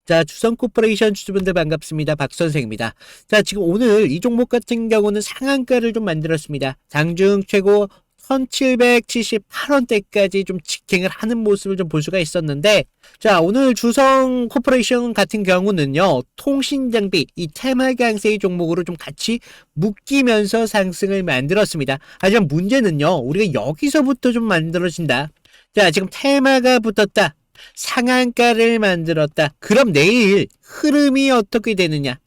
자, 주성코퍼레이션 주주분들 반갑습니다. 박선생입니다. 자, 지금 오늘 이 종목 같은 경우는 상한가를 좀 만들었습니다. 장중 최고 1778원대까지 좀 직행을 하는 모습을 좀 볼 수가 있었는데, 자, 오늘 주성코퍼레이션 같은 경우는요, 통신장비, 이 테마강세의 종목으로 좀 같이 묶이면서 상승을 만들었습니다. 하지만 문제는요, 우리가 여기서부터 좀 만들어진다. 자, 지금 테마가 붙었다. 상한가를 만들었다. 그럼 내일 흐름이 어떻게 되느냐?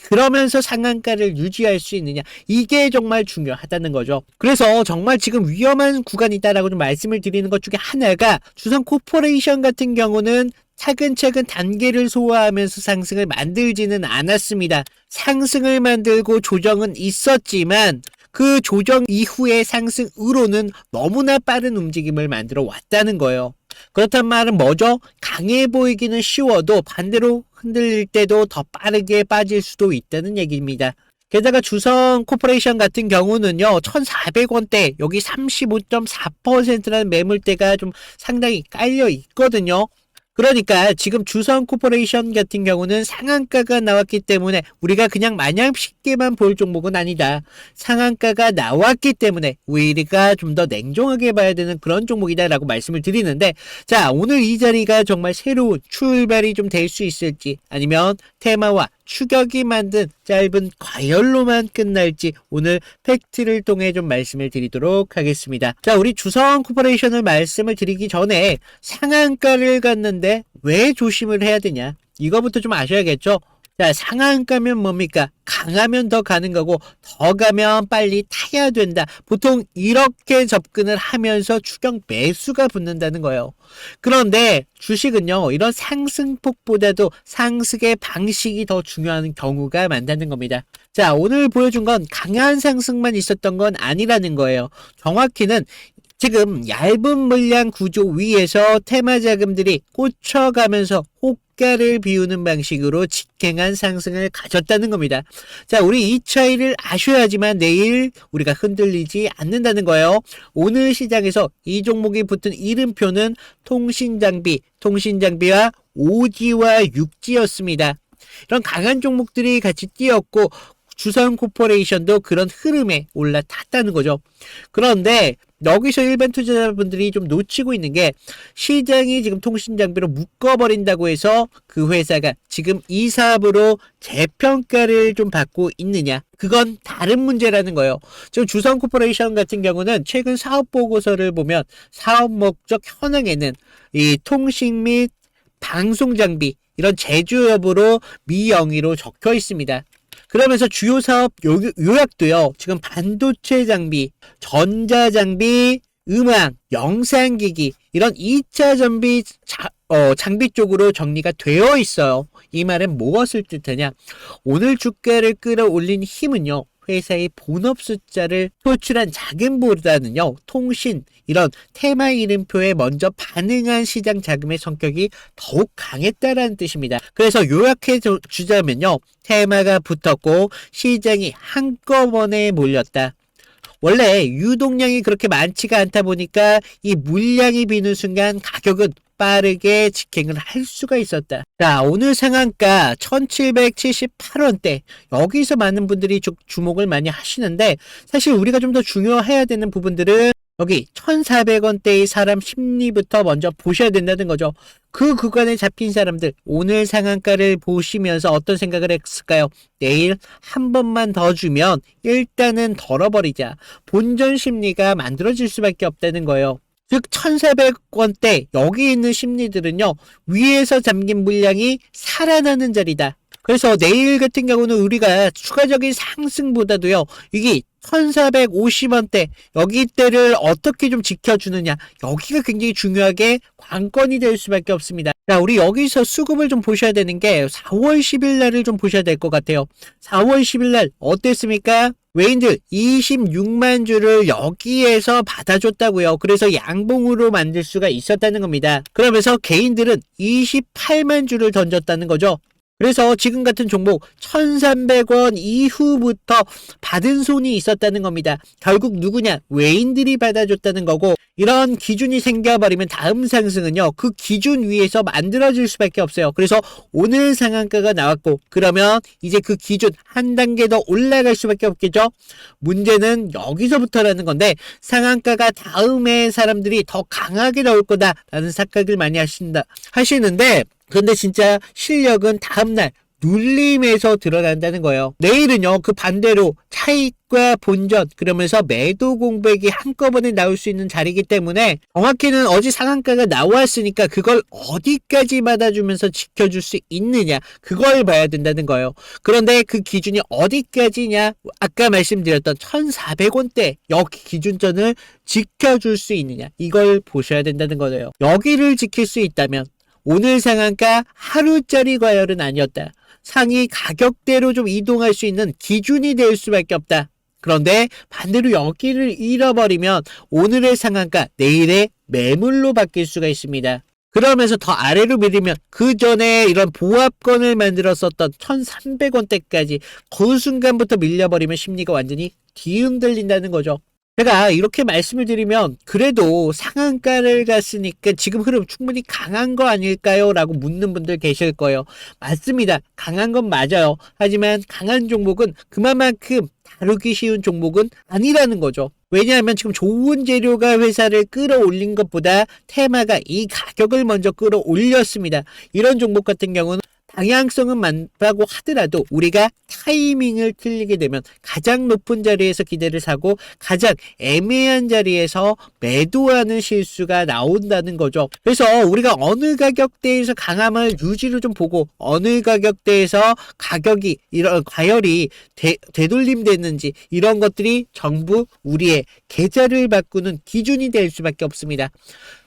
그러면서 상한가를 유지할 수 있느냐? 이게 정말 중요하다는 거죠. 그래서 정말 지금 위험한 구간이다라고 좀 말씀을 드리는 것 중에 하나가 주성 코퍼레이션 같은 경우는 차근차근 단계를 소화하면서 상승을 만들지는 않았습니다. 상승을 만들고 조정은 있었지만 그 조정 이후의 상승으로는 너무나 빠른 움직임을 만들어 왔다는 거예요. 그렇단 말은 뭐죠? 강해 보이기는 쉬워도 반대로 흔들릴 때도 더 빠르게 빠질 수도 있다는 얘기입니다. 게다가 주성 코퍼레이션 같은 경우는요, 1,400원대, 여기 35.4%라는 매물대가 좀 상당히 깔려 있거든요. 그러니까 지금 주성 코퍼레이션 같은 경우는 상한가가 나왔기 때문에 우리가 그냥 마냥 쉽게만 볼 종목은 아니다. 상한가가 나왔기 때문에 우리가 좀 더 냉정하게 봐야 되는 그런 종목이다라고 말씀을 드리는데, 자, 오늘 이 자리가 정말 새로운 출발이 좀 될 수 있을지, 아니면 테마와 추격이 만든 짧은 과열로만 끝날지 오늘 팩트를 통해 좀 말씀을 드리도록 하겠습니다. 자, 우리 주성 코퍼레이션을 말씀을 드리기 전에 상한가를 갔는데 왜 조심을 해야 되냐? 이거부터 좀 아셔야겠죠? 자, 상한가면 뭡니까? 강하면 더 가는 거고 더 가면 빨리 타야 된다. 보통 이렇게 접근을 하면서 추격 매수가 붙는다는 거예요. 그런데 주식은요, 이런 상승폭보다도 상승의 방식이 더 중요한 경우가 많다는 겁니다. 자, 오늘 보여준 건 강한 상승만 있었던 건 아니라는 거예요. 정확히는 지금 얇은 물량 구조 위에서 테마 자금들이 꽂혀가면서 호가를 비우는 방식으로 직행한 상승을 가졌다는 겁니다. 자, 우리 이 차이를 아셔야지만 내일 우리가 흔들리지 않는다는 거예요. 오늘 시장에서 이 종목이 붙은 이름표는 통신장비와 오지와 육지였습니다. 이런 강한 종목들이 같이 뛰었고 주성 코퍼레이션도 그런 흐름에 올라탔다는 거죠. 그런데 여기서 일반 투자자분들이 좀 놓치고 있는 게, 시장이 지금 통신장비로 묶어버린다고 해서 그 회사가 지금 이 사업으로 재평가를 좀 받고 있느냐, 그건 다른 문제라는 거예요. 지금 주성 코퍼레이션 같은 경우는 최근 사업 보고서를 보면 사업 목적 현황에는 이 통신 및 방송 장비 이런 제조 여부로 미영의로 적혀 있습니다. 그러면서 주요 사업 요약도요, 지금 반도체 장비, 전자 장비, 음악, 영상기기, 이런 2차 장비 쪽으로 정리가 되어 있어요. 이 말은 무엇을 뜻하냐? 오늘 주가를 끌어올린 힘은요, 회사의 본업 숫자를 표출한 자금보다는요, 통신, 이런 테마 이름표에 먼저 반응한 시장 자금의 성격이 더욱 강했다라는 뜻입니다. 그래서 요약해 주자면요, 테마가 붙었고 시장이 한꺼번에 몰렸다. 원래 유동량이 그렇게 많지가 않다 보니까 이 물량이 비는 순간 가격은 빠르게 직행을 할 수가 있었다. 자, 오늘 상한가 1778원대, 여기서 많은 분들이 주목을 많이 하시는데, 사실 우리가 좀 더 중요해야 되는 부분들은 여기 1400원대의 사람 심리부터 먼저 보셔야 된다는 거죠. 그 구간에 잡힌 사람들, 오늘 상한가를 보시면서 어떤 생각을 했을까요? 내일 한 번만 더 주면 일단은 덜어버리자. 본전 심리가 만들어질 수밖에 없다는 거예요. 즉 1400원대 여기 있는 심리들은요, 위에서 잠긴 물량이 살아나는 자리다. 그래서 내일 같은 경우는 우리가 추가적인 상승보다도요, 이게 1450원대 여기 때를 어떻게 좀 지켜주느냐, 여기가 굉장히 중요하게 관건이 될 수밖에 없습니다. 자, 우리 여기서 수급을 좀 보셔야 되는 게 4월 10일 날을 좀 보셔야 될 것 같아요. 4월 10일 날 어땠습니까? 외인들 26만 주를 여기에서 받아줬다고요. 그래서 양봉으로 만들 수가 있었다는 겁니다. 그러면서 개인들은 28만 주를 던졌다는 거죠. 그래서 지금 같은 종목 1,300원 이후부터 받은 손이 있었다는 겁니다. 결국 누구냐? 외인들이 받아줬다는 거고, 이런 기준이 생겨버리면 다음 상승은요, 그 기준 위에서 만들어질 수밖에 없어요. 그래서 오늘 상한가가 나왔고, 그러면 이제 그 기준 한 단계 더 올라갈 수밖에 없겠죠? 문제는 여기서부터라는 건데, 상한가가 다음에 사람들이 더 강하게 나올 거다라는 착각을 많이 하시는데, 근데 진짜 실력은 다음날 눌림에서 드러난다는 거예요. 내일은요, 그 반대로 차익과 본전, 그러면서 매도 공백이 한꺼번에 나올 수 있는 자리이기 때문에 정확히는 어제 상한가가 나왔으니까 그걸 어디까지 받아주면서 지켜줄 수 있느냐, 그걸 봐야 된다는 거예요. 그런데 그 기준이 어디까지냐, 아까 말씀드렸던 1,400원대 여기 기준선을 지켜줄 수 있느냐, 이걸 보셔야 된다는 거예요. 여기를 지킬 수 있다면 오늘 상한가 하루짜리 과열은 아니었다. 상위 가격대로 좀 이동할 수 있는 기준이 될 수밖에 없다. 그런데 반대로 여기를 잃어버리면 오늘의 상한가 내일의 매물로 바뀔 수가 있습니다. 그러면서 더 아래로 밀리면 그 전에 이런 보합권을 만들었었던 1,300원대까지 그 순간부터 밀려버리면 심리가 완전히 뒤흔들린다는 거죠. 제가 이렇게 말씀을 드리면 그래도 상한가를 갔으니까 지금 흐름 충분히 강한 거 아닐까요? 라고 묻는 분들 계실 거예요. 맞습니다. 강한 건 맞아요. 하지만 강한 종목은 그만큼 다루기 쉬운 종목은 아니라는 거죠. 왜냐하면 지금 좋은 재료가 회사를 끌어올린 것보다 테마가 이 가격을 먼저 끌어올렸습니다. 이런 종목 같은 경우는 방향성은 맞다고 하더라도 우리가 타이밍을 틀리게 되면 가장 높은 자리에서 기대를 사고 가장 애매한 자리에서 매도하는 실수가 나온다는 거죠. 그래서 우리가 어느 가격대에서 강함을 유지를 좀 보고 어느 가격대에서 가격이 이런 과열이 되돌림됐는지 이런 것들이 전부 우리의 계좌를 바꾸는 기준이 될 수밖에 없습니다.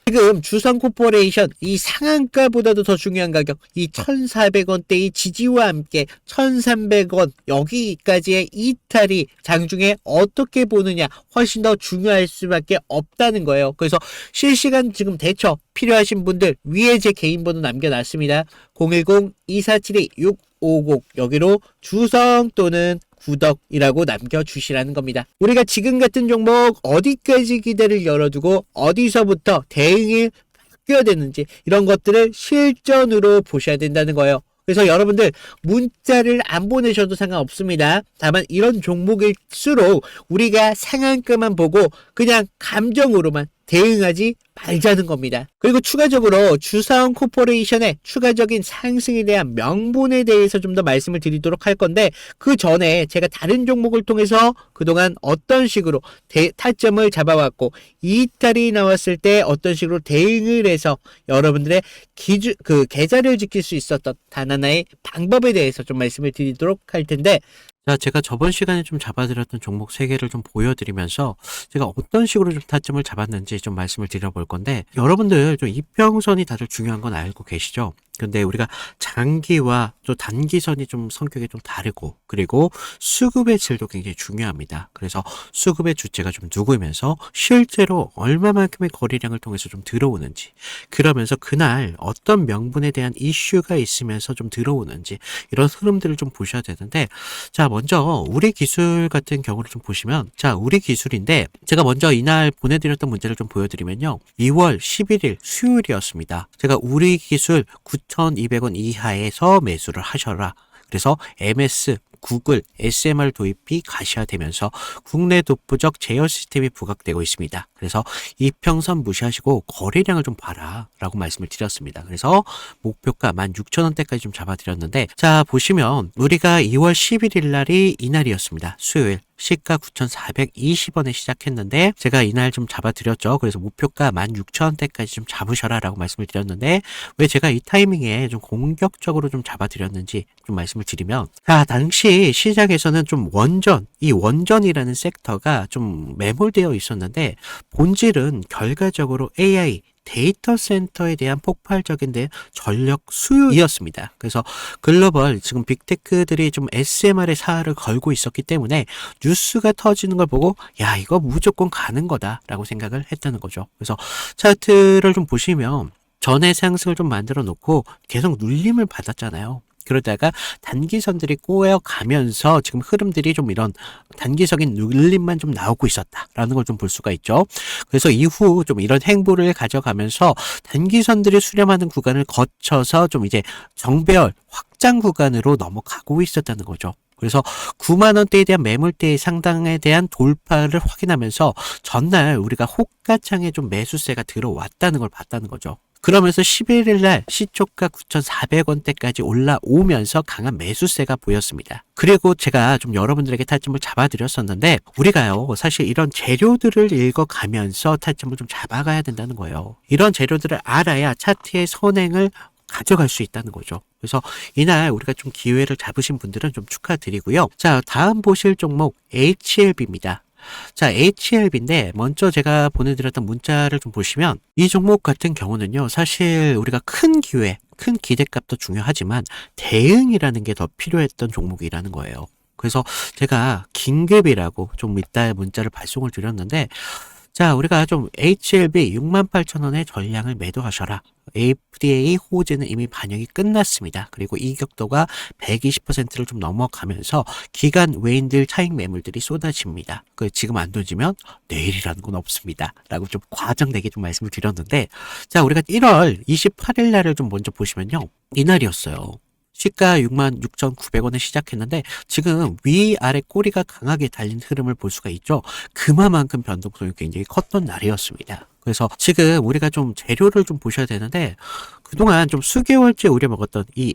지금 주성코퍼레이션 이 상한가보다도 더 중요한 가격 이 1,400원대의 지지와 함께 1,300원 여기까지의 이탈이 장중에 어떻게 보느냐 훨씬 더 중요할 수밖에 없다는 거예요. 그래서 실시간 지금 대처 필요하신 분들 위에 제 개인 번호 남겨놨습니다. 010-2472-650 여기로 주성 또는 구독이라고 남겨주시라는 겁니다. 우리가 지금 같은 종목 어디까지 기대를 열어두고 어디서부터 대응이 바뀌어야 되는지 이런 것들을 실전으로 보셔야 된다는 거예요. 그래서 여러분들 문자를 안 보내셔도 상관없습니다. 다만 이런 종목일수록 우리가 상한가만 보고 그냥 감정으로만 대응하지 말자는 겁니다. 그리고 추가적으로 주성 코퍼레이션의 추가적인 상승에 대한 명분에 대해서 좀 더 말씀을 드리도록 할 건데 그 전에 제가 다른 종목을 통해서 그동안 어떤 식으로 타점을 잡아왔고 이탈이 나왔을 때 어떤 식으로 대응을 해서 여러분들의 계좌를 지킬 수 있었던 단 하나의 방법에 대해서 좀 말씀을 드리도록 할 텐데 자, 제가 저번 시간에 좀 잡아드렸던 종목 3개를 좀 보여드리면서 제가 어떤 식으로 좀 타점을 잡았는지 좀 말씀을 드려볼 건데 여러분들 좀 이평선이 다들 중요한 건 알고 계시죠? 근데 우리가 장기와 또 단기선이 좀 성격이 좀 다르고 그리고 수급의 질도 굉장히 중요합니다. 그래서 수급의 주체가 좀 누구면서 실제로 얼마만큼의 거래량을 통해서 좀 들어오는지 그러면서 그날 어떤 명분에 대한 이슈가 있으면서 좀 들어오는지 이런 흐름들을 좀 보셔야 되는데 자 먼저 우리 기술 같은 경우를 좀 보시면 자 우리 기술인데 제가 먼저 이날 보내드렸던 문제를 좀 보여드리면요 2월 11일 수요일이었습니다. 제가 우리 기술 9,200원 이하에서 매수를 하셔라. 그래서 MS, 구글, SMR 도입이 가시화되면서 국내 독보적 제어 시스템이 부각되고 있습니다. 그래서 이평선 무시하시고 거래량을 좀 봐라 라고 말씀을 드렸습니다. 그래서 목표가 16,000원대까지 좀 잡아드렸는데 자 보시면 우리가 2월 11일 날이 이날이었습니다. 수요일. 시가 9,420원에 시작했는데 제가 이날 좀 잡아드렸죠. 그래서 목표가 16,000원대까지 좀 잡으셔라 라고 말씀을 드렸는데 왜 제가 이 타이밍에 좀 공격적으로 좀 잡아드렸는지 좀 말씀을 드리면 자 당시 시장에서는 좀 이 원전이라는 섹터가 좀 매몰되어 있었는데 본질은 결과적으로 AI 데이터 센터에 대한 폭발적인 전력 수요이었습니다. 그래서 글로벌 지금 빅테크들이 좀 SMR의 사활을 걸고 있었기 때문에 뉴스가 터지는 걸 보고 야 이거 무조건 가는 거다라고 생각을 했다는 거죠. 그래서 차트를 좀 보시면 전에 상승을 좀 만들어 놓고 계속 눌림을 받았잖아요. 그러다가 단기선들이 꼬여가면서 지금 흐름들이 좀 이런 단기적인 눌림만 좀 나오고 있었다라는 걸 좀 볼 수가 있죠. 그래서 이후 좀 이런 행보를 가져가면서 단기선들이 수렴하는 구간을 거쳐서 좀 이제 정배열 확장 구간으로 넘어가고 있었다는 거죠. 그래서 9만 원대에 대한 매물대의 상당에 대한 돌파를 확인하면서 전날 우리가 호가창에 좀 매수세가 들어왔다는 걸 봤다는 거죠. 그러면서 11일 날 시초가 9,400원대까지 올라오면서 강한 매수세가 보였습니다. 그리고 제가 좀 여러분들에게 타점을 잡아드렸었는데 우리가요 사실 이런 재료들을 읽어가면서 타점을 좀 잡아가야 된다는 거예요. 이런 재료들을 알아야 차트의 선행을 가져갈 수 있다는 거죠. 그래서 이날 우리가 좀 기회를 잡으신 분들은 좀 축하드리고요. 자, 다음 보실 종목 HLB입니다. 자, HLB인데 먼저 제가 보내드렸던 문자를 좀 보시면 이 종목 같은 경우는요 사실 우리가 큰 기회, 큰 기대값도 중요하지만 대응이라는 게 더 필요했던 종목이라는 거예요. 그래서 제가 긴급이라고 좀 이따 문자를 발송을 드렸는데 자, 우리가 좀 HLB 68,000원의 전량을 매도하셔라. FDA 호재는 이미 반영이 끝났습니다. 그리고 이격도가 120%를 좀 넘어가면서 기간 외인들 차익 매물들이 쏟아집니다. 지금 안 던지면 내일이라는 건 없습니다. 라고 좀 과장되게 좀 말씀을 드렸는데 자, 우리가 1월 28일 날을 좀 먼저 보시면요. 이날이었어요. 시가 66,900원에 시작했는데 지금 위아래 꼬리가 강하게 달린 흐름을 볼 수가 있죠. 그만큼 변동성이 굉장히 컸던 날이었습니다. 그래서 지금 우리가 좀 재료를 좀 보셔야 되는데 그동안 좀 수개월째 우려먹었던 이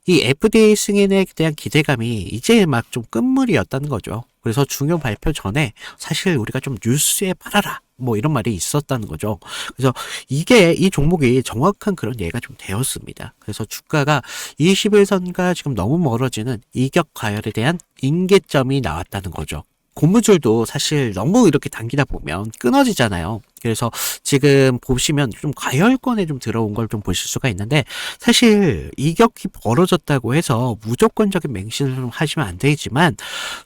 FDA 승인에 대한 기대감이 이제 막 좀 끝물이었다는 거죠. 그래서 중요 발표 전에 사실 우리가 좀 뉴스에 팔아라 뭐 이런 말이 있었다는 거죠. 그래서 이 종목이 정확한 그런 예가 좀 되었습니다. 그래서 주가가 21선과 지금 너무 멀어지는 이격 과열에 대한 임계점이 나왔다는 거죠. 고무줄도 사실 너무 이렇게 당기다 보면 끊어지잖아요. 그래서 지금 보시면 좀 과열권에 좀 들어온 걸 좀 보실 수가 있는데 사실 이격이 벌어졌다고 해서 무조건적인 맹신을 좀 하시면 안 되지만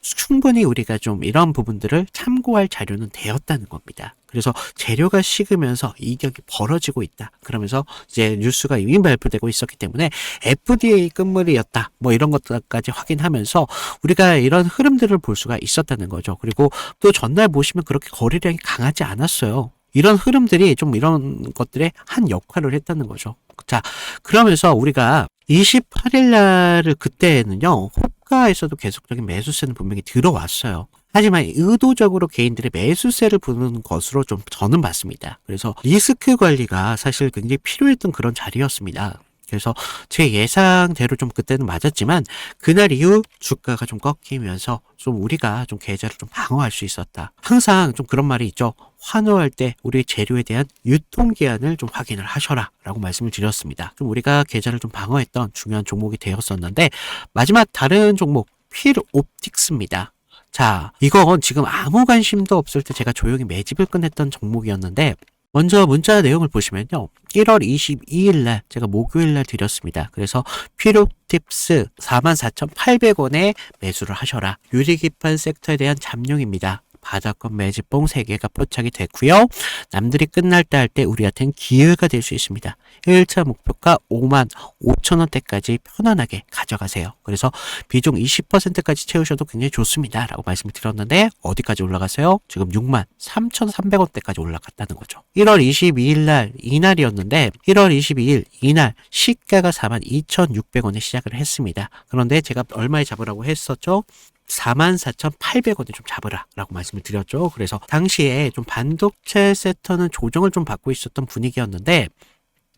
충분히 우리가 좀 이런 부분들을 참고할 자료는 되었다는 겁니다. 그래서 재료가 식으면서 이격이 벌어지고 있다. 그러면서 이제 뉴스가 이미 발표되고 있었기 때문에 FDA 끝물이었다. 뭐 이런 것까지 확인하면서 우리가 이런 흐름들을 볼 수가 있었다는 거죠. 그리고 또 전날 보시면 그렇게 거래량이 강하지 않았어요. 이런 흐름들이 좀 이런 것들에 한 역할을 했다는 거죠. 자, 그러면서 우리가 28일 날을 그때는요, 호가에서도 계속적인 매수세는 분명히 들어왔어요. 하지만 의도적으로 개인들의 매수세를 부는 것으로 좀 저는 봤습니다. 그래서 리스크 관리가 사실 굉장히 필요했던 그런 자리였습니다. 그래서 제 예상대로 좀 그때는 맞았지만 그날 이후 주가가 좀 꺾이면서 좀 우리가 좀 계좌를 좀 방어할 수 있었다. 항상 좀 그런 말이 있죠. 환호할 때 우리 재료에 대한 유통기한을 좀 확인을 하셔라 라고 말씀을 드렸습니다. 좀 우리가 계좌를 좀 방어했던 중요한 종목이 되었었는데 마지막 다른 종목 필옵틱스입니다. 자, 이건 지금 아무 관심도 없을 때 제가 조용히 매집을 끝냈던 종목이었는데 먼저 문자 내용을 보시면요. 1월 22일 날 제가 목요일 날 드렸습니다. 그래서 필옵틱스 44,800원에 매수를 하셔라. 유리기판 섹터에 대한 잠룡입니다. 바닥권 매집봉 3개가 포착이 됐고요. 남들이 끝날 때 할 때 우리한테는 기회가 될 수 있습니다. 1차 목표가 55,000원대까지 편안하게 가져가세요. 그래서 비중 20%까지 채우셔도 굉장히 좋습니다. 라고 말씀을 드렸는데 어디까지 올라가세요? 지금 63,300원대까지 올라갔다는 거죠. 1월 22일 날 이날이었는데 1월 22일 이날 시가가 42,600원에 시작을 했습니다. 그런데 제가 얼마에 잡으라고 했었죠? 44,800원에 좀 잡으라 라고 말씀을 드렸죠. 그래서 당시에 좀 반도체 섹터는 조정을 좀 받고 있었던 분위기였는데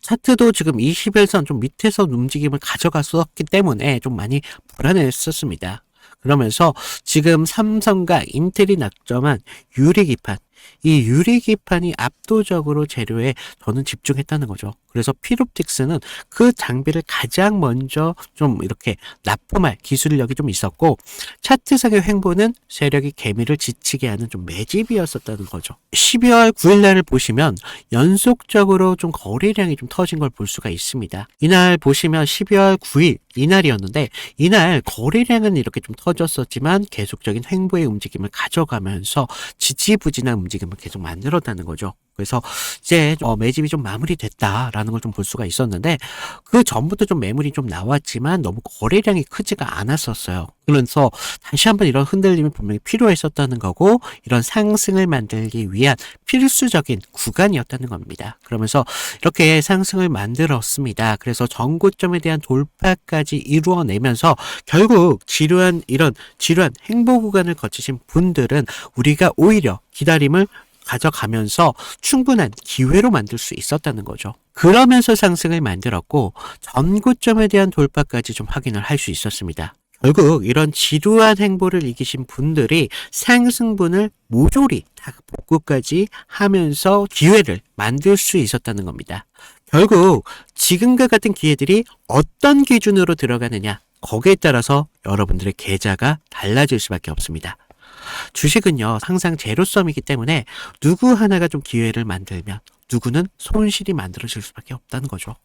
차트도 지금 21선 좀 밑에서 움직임을 가져갔었기 때문에 좀 많이 불안했었습니다. 그러면서 지금 삼성과 인텔이 낙점한 유리기판, 이 유리기판이 압도적으로 재료에 저는 집중했다는 거죠. 그래서 필옵틱스는 그 장비를 가장 먼저 좀 이렇게 납품할 기술력이 좀 있었고 차트상의 횡보는 세력이 개미를 지치게 하는 좀 매집이었었다는 거죠. 12월 9일 날을 보시면 연속적으로 좀 거래량이 좀 터진 걸 볼 수가 있습니다. 이날 보시면 12월 9일 이날이었는데 이날 거래량은 이렇게 좀 터졌었지만 계속적인 횡보의 움직임을 가져가면서 지지부진한 움직임을 계속 만들었다는 거죠. 그래서 이제 매집이 좀 마무리됐다라는 걸 좀 볼 수가 있었는데, 그 전부터 좀 매물이 좀 나왔지만 너무 거래량이 크지가 않았었어요. 그래서 다시 한번 이런 흔들림이 분명히 필요했었다는 거고, 이런 상승을 만들기 위한 필수적인 구간이었다는 겁니다. 그러면서 이렇게 상승을 만들었습니다. 그래서 전고점에 대한 돌파까지 이루어내면서 결국 지루한 행보 구간을 거치신 분들은 우리가 오히려 기다림을 가져가면서 충분한 기회로 만들 수 있었다는 거죠. 그러면서 상승을 만들었고, 전고점에 대한 돌파까지 좀 확인을 할 수 있었습니다. 결국 이런 지루한 행보를 이기신 분들이 상승분을 모조리 다 복구까지 하면서 기회를 만들 수 있었다는 겁니다. 결국 지금과 같은 기회들이 어떤 기준으로 들어가느냐, 거기에 따라서 여러분들의 계좌가 달라질 수밖에 없습니다. 주식은요, 항상 제로섬이기 때문에 누구 하나가 좀 기회를 만들면 누구는 손실이 만들어질 수밖에 없다는 거죠.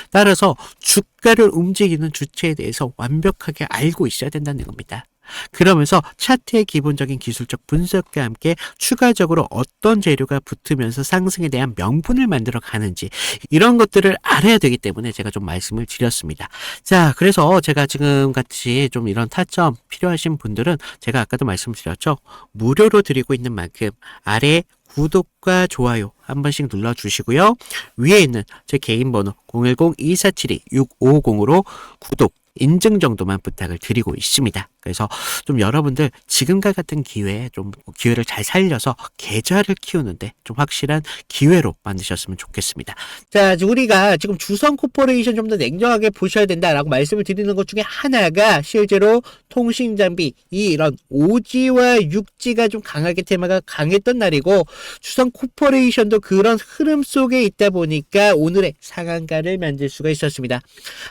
따라서 주가를 움직이는 주체에 대해서 완벽하게 알고 있어야 된다는 겁니다. 그러면서 차트의 기본적인 기술적 분석과 함께 추가적으로 어떤 재료가 붙으면서 상승에 대한 명분을 만들어 가는지, 이런 것들을 알아야 되기 때문에 제가 좀 말씀을 드렸습니다. 자, 그래서 제가 지금 같이 좀 이런 타점 필요하신 분들은 제가 아까도 말씀드렸죠. 무료로 드리고 있는 만큼 아래 구독과 좋아요 한 번씩 눌러주시고요. 위에 있는 제 개인 번호 010-2472-6550으로 구독, 인증 정도만 부탁을 드리고 있습니다. 그래서 좀 여러분들 지금과 같은 기회에 좀 기회를 잘 살려서 계좌를 키우는데 좀 확실한 기회로 만드셨으면 좋겠습니다. 자, 우리가 지금 주성 코퍼레이션 좀 더 냉정하게 보셔야 된다라고 말씀을 드리는 것 중에 하나가 실제로 통신장비 이런 5G와 6G가 좀 강하게 테마가 강했던 날이고, 주성 코퍼레이션도 그런 흐름 속에 있다 보니까 오늘의 상한가를 만들 수가 있었습니다.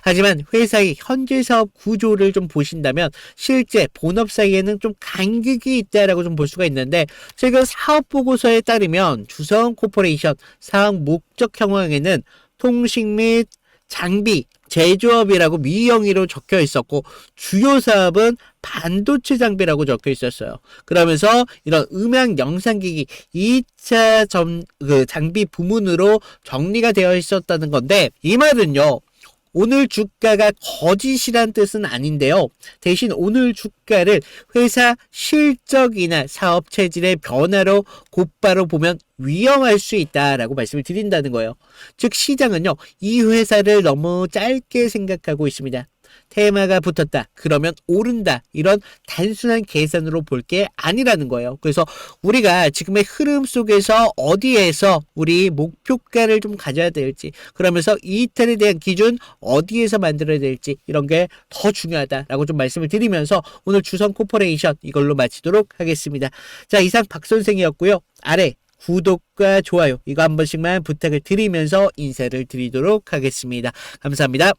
하지만 회사의 현재 사업 구조를 좀 보신다면 실제 본업 사이에는 좀 간극이 있다라고 좀 볼 수가 있는데, 최근 사업 보고서에 따르면 주성 코퍼레이션 사업 목적 형황에는 통신 및 장비 제조업이라고 미영이로 적혀 있었고, 주요 사업은 반도체 장비라고 적혀 있었어요. 그러면서 이런 음향 영상기기 2차 장비 부문으로 정리가 되어 있었다는 건데, 이 말은요, 오늘 주가가 거짓이란 뜻은 아닌데요. 대신 오늘 주가를 회사 실적이나 사업 체질의 변화로 곧바로 보면 위험할 수 있다라고 말씀을 드린다는 거예요. 즉 시장은요, 이 회사를 너무 짧게 생각하고 있습니다. 테마가 붙었다, 그러면 오른다, 이런 단순한 계산으로 볼 게 아니라는 거예요. 그래서 우리가 지금의 흐름 속에서 어디에서 우리 목표가를 좀 가져야 될지, 그러면서 이탈에 대한 기준 어디에서 만들어야 될지, 이런 게 더 중요하다라고 좀 말씀을 드리면서 오늘 주성 코퍼레이션 이걸로 마치도록 하겠습니다. 자, 이상 박 선생이었고요. 아래 구독과 좋아요 이거 한 번씩만 부탁을 드리면서 인사를 드리도록 하겠습니다. 감사합니다.